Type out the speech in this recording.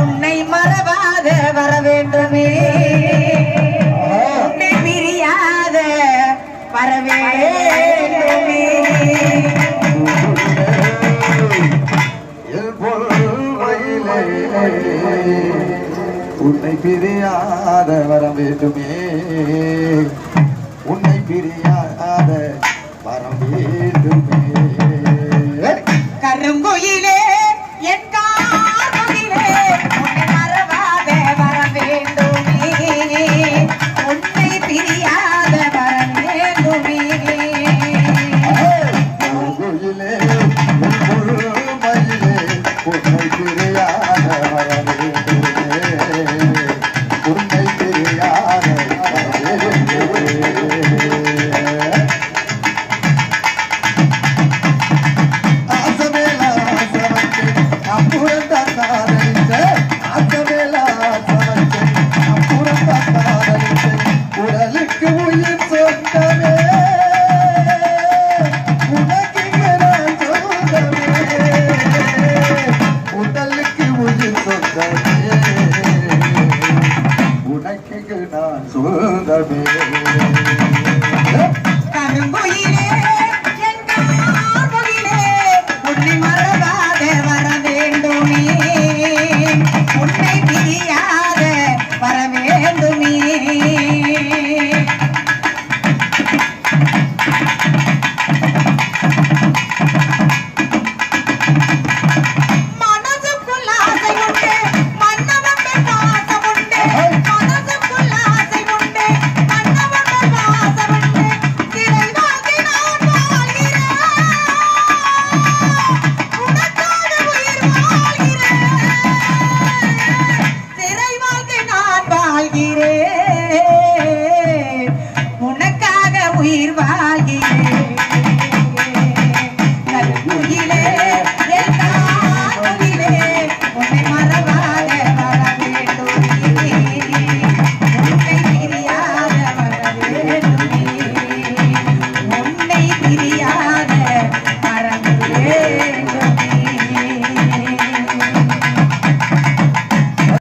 உன்னை மறவாத வர வேண்டுமே உன்னை பிரியாத வர வேண்டுமே உன்னை பிரியாத வர வேண்டுமே உன்னை பிரியாத வர வேண்டுமே கருங்குயிலே என் காதுயிலே உன்னை மறவாத வர வேண்டுமே உன்னை பிரியாத வர வேண்டுமே கருங்குயிலே மயிலே உன்னை பிரியாத வர வேண்டுமே உன்னை பிரியாத வர வேண்டுமே உடலுக்கு உயிர் சொந்தமே உனக்கு நான் சொந்தமே உடலுக்கு உயிர் சொந்தமே உனக்கு நான் சொந்தமே கருங்குயிலே என் காதுயிலே உன்னை மறவாத வர வேண்டுமே உன்னை பிரியாத வர வேண்டுமே மனதுக்குள் ஆசை உண்டு மன்னவன் பாசம் உண்டு மனதுக்குள் ஆசை உண்டு மன்னவன் பாசம் உண்டு திரைவாகி நான் வாழ்கிறேன் உனக்காக உயிர் வாழ்கிறேன் திரைவாகி நான் வாழ்கிறேன் உனக்காக உயிர் வாழ்கிறேன்